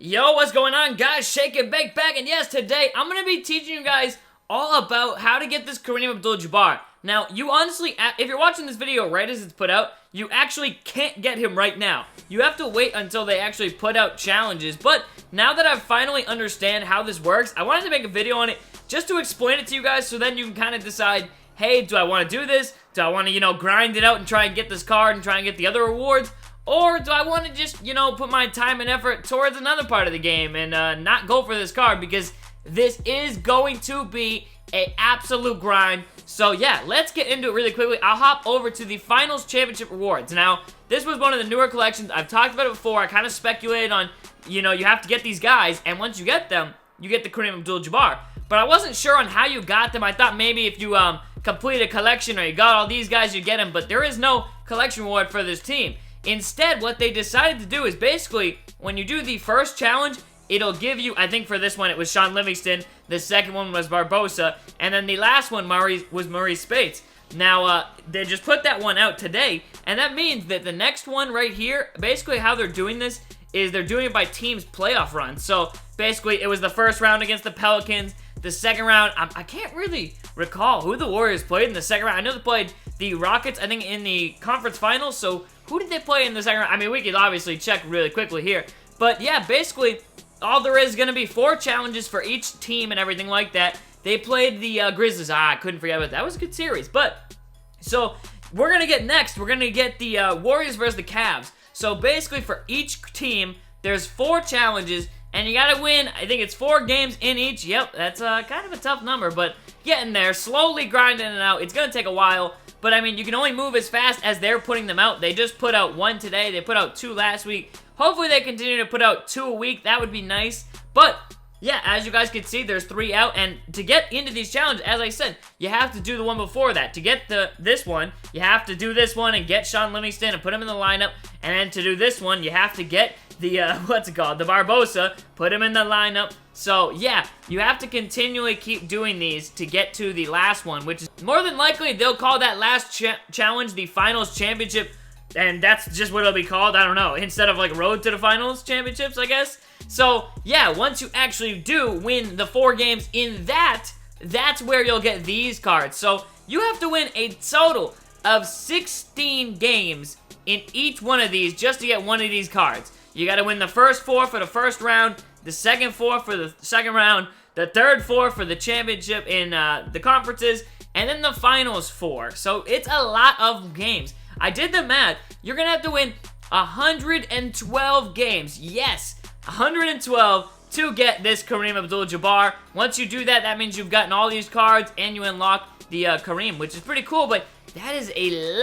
Yo, what's going on, guys? Shake and Bake back, and yes, today I'm going to be teaching you guys all about how to get this Kareem Abdul-Jabbar. Now, you honestly, if you're watching this video right as it's put out, you actually can't get him right now. You have to wait until they actually put out challenges, but now that I finally understand how this works, I wanted to make a video on it just to explain it to you guys so then you can kind of decide, hey, do I want to do this? Do I want to, grind it out and try and get this card and try and get the other rewards? Or do I want to just, put my time and effort towards another part of the game and not go for this card, because this is going to be an absolute grind. So yeah, let's get into it really quickly. I'll hop over to the Finals Championship rewards. Now, this was one of the newer collections. I've talked about it before. I kind of speculated on, you have to get these guys, and once you get them, you get the Kareem Abdul-Jabbar. But I wasn't sure on how you got them. I thought maybe if you complete a collection or you got all these guys, you get them. But there is no collection reward for this team. Instead, what they decided to do is basically, when you do the first challenge, it'll give you, I think for this one, it was Sean Livingston, the second one was Barbosa, and then the last one was Maurice Spates. Now, they just put that one out today, and that means that the next one right here, basically how they're doing this is they're doing it by teams playoff runs. So, basically, it was the first round against the Pelicans, the second round, I can't really recall who the Warriors played in the second round. I know they played the Rockets, I think, in the conference finals, so who did they play in the second round? I mean, we could obviously check really quickly here. But yeah, basically, all there is going to be 4 challenges for each team and everything like that. They played the Grizzlies. I couldn't forget about that. That was a good series. But, so, we're going to get next. We're going to get the Warriors versus the Cavs. So, basically, for each team, there's 4 challenges, and you got to win, I think it's 4 games in each. Yep, that's kind of a tough number, but getting there, slowly grinding it out. It's going to take a while. But, I mean, you can only move as fast as they're putting them out. They just put out 1 today. They put out 2 last week. Hopefully, they continue to put out 2 a week. That would be nice. But, yeah, as you guys can see, there's 3 out. And to get into these challenges, as I said, you have to do the one before that. To get this one, you have to do this one and get Sean Livingston and put him in the lineup. And then to do this one, you have to get the, the Barbosa, put him in the lineup. So, yeah, you have to continually keep doing these to get to the last one, which is more than likely they'll call that last challenge the Finals Championship, and that's just what it'll be called, I don't know, instead of like Road to the Finals Championships, I guess. So, yeah, once you actually do win the 4 games in that's where you'll get these cards. So, you have to win a total of 16 games in each one of these just to get one of these cards. You gotta win the first 4 for the first round, the second 4 for the second round, the third 4 for the championship in the conferences, and then the finals 4. So it's a lot of games. I did the math. You're gonna have to win 112 games. Yes, 112 to get this Kareem Abdul-Jabbar. Once you do that, that means you've gotten all these cards and you unlock the Kareem, which is pretty cool, but that is a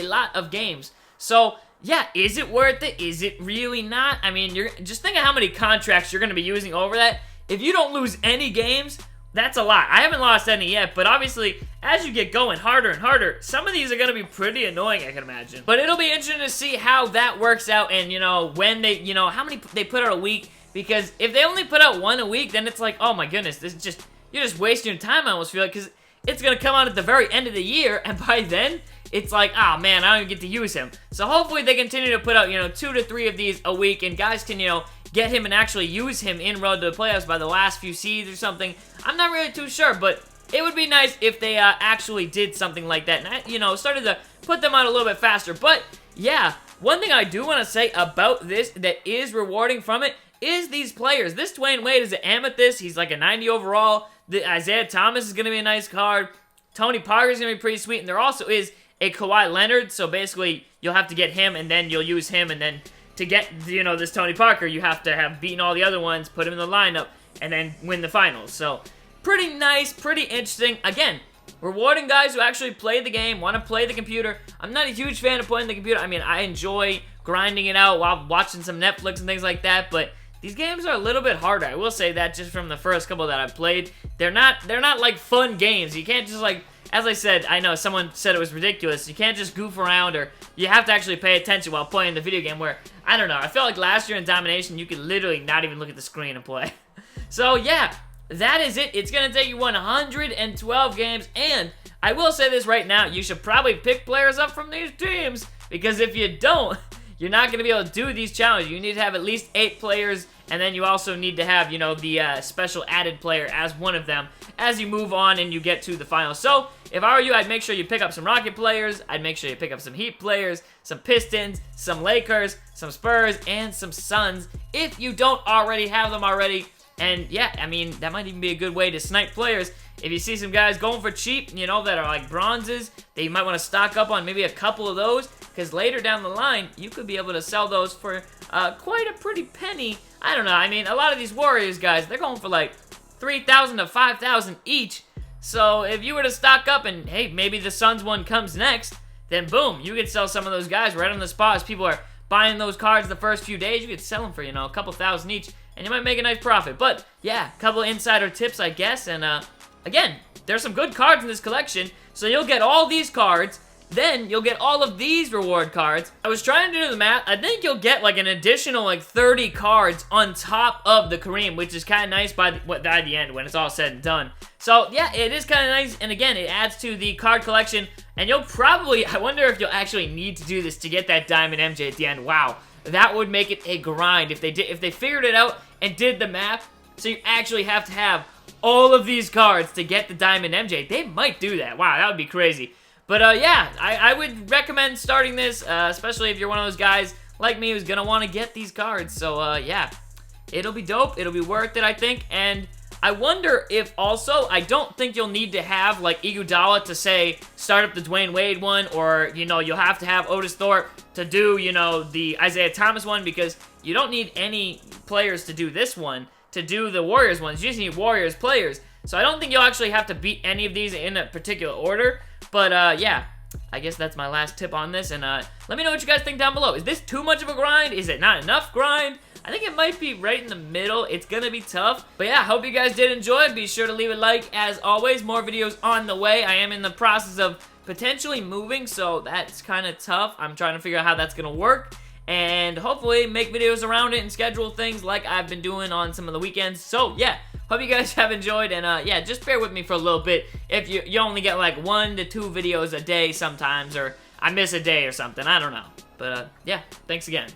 lot of games. So, yeah, is it worth it? Is it really not? I mean, just think of how many contracts you're going to be using over that. If you don't lose any games, that's a lot. I haven't lost any yet, but obviously, as you get going harder and harder, some of these are going to be pretty annoying, I can imagine. But it'll be interesting to see how that works out and, when they, how many they put out a week. Because if they only put out 1 a week, then it's like, oh my goodness, you're just wasting your time, I almost feel like, because it's going to come out at the very end of the year, and by then, it's like, oh man, I don't even get to use him. So hopefully they continue to put out, 2 to 3 of these a week, and guys can, get him and actually use him in Road to the Playoffs by the last few seeds or something. I'm not really too sure, but it would be nice if they actually did something like that, and, started to put them out a little bit faster. But, yeah, one thing I do want to say about this that is rewarding from it is these players. This Dwayne Wade is an amethyst. He's like a 90 overall. The Isaiah Thomas is going to be a nice card. Tony Parker is going to be pretty sweet, and there also is a Kawhi Leonard, so basically, you'll have to get him, and then you'll use him, and then to get, this Tony Parker, you have to have beaten all the other ones, put him in the lineup, and then win the finals. So, pretty nice, pretty interesting. Again, rewarding guys who actually play the game, want to play the computer. I'm not a huge fan of playing the computer. I mean, I enjoy grinding it out while watching some Netflix and things like that, but these games are a little bit harder. I will say that just from the first couple that I've played. They're not like fun games. You can't just like, as I said, I know someone said it was ridiculous. You can't just goof around, or you have to actually pay attention while playing the video game, where, I don't know, I felt like last year in Domination, you could literally not even look at the screen and play. So, yeah, that is it. It's going to take you 112 games, and I will say this right now, you should probably pick players up from these teams, because if you don't, you're not going to be able to do these challenges. You need to have at least 8 players, and then you also need to have, you know, the special added player as one of them as you move on and you get to the finals. So, if I were you, I'd make sure you pick up some Rocket players, I'd make sure you pick up some Heat players, some Pistons, some Lakers, some Spurs, and some Suns, if you don't already have them already. And yeah, I mean, that might even be a good way to snipe players. If you see some guys going for cheap, you know, that are like bronzes, that you might want to stock up on maybe a couple of those, because later down the line, you could be able to sell those for quite a pretty penny. I don't know, I mean, a lot of these Warriors guys, they're going for like 3,000 to 5,000 each. So if you were to stock up and, hey, maybe the Suns one comes next, then boom, you could sell some of those guys right on the spot. As people are buying those cards the first few days, you could sell them for, you know, a couple thousand each, and you might make a nice profit. But yeah, a couple insider tips, I guess. And again, there's some good cards in this collection, so you'll get all these cards, then you'll get all of these reward cards. I was trying to do the math. I think you'll get like an additional like 30 cards on top of the Kareem, which is kind of nice by the end when it's all said and done. So yeah, it is kind of nice, and again, it adds to the card collection, and you'll probably, I wonder if you'll actually need to do this to get that Diamond MJ at the end. Wow, that would make it a grind if they figured it out and did the math, so you actually have to have all of these cards to get the Diamond MJ. They might do that. Wow, that would be crazy. But yeah, I would recommend starting this, especially if you're one of those guys like me who's gonna want to get these cards. So yeah, it'll be dope. It'll be worth it, I think. And I wonder if also, I don't think you'll need to have like Iguodala to say start up the Dwayne Wade one, or you know, you'll have to have Otis Thorpe to do, you know, the Isaiah Thomas one, because you don't need any players to do this one to do the Warriors ones. You just need Warriors players. So I don't think you'll actually have to beat any of these in a particular order. But yeah, I guess that's my last tip on this. And let me know what you guys think down below. Is this too much of a grind? Is it not enough grind? I think it might be right in the middle. It's gonna be tough. But yeah, hope you guys did enjoy. Be sure to leave a like. As always, more videos on the way. I am in the process of potentially moving, so that's kind of tough. I'm trying to figure out how that's gonna work, and hopefully make videos around it and schedule things like I've been doing on some of the weekends. So yeah, hope you guys have enjoyed, and yeah, just bear with me for a little bit if you only get like 1 to 2 videos a day sometimes, or I miss a day or something. I don't know. But yeah, thanks again.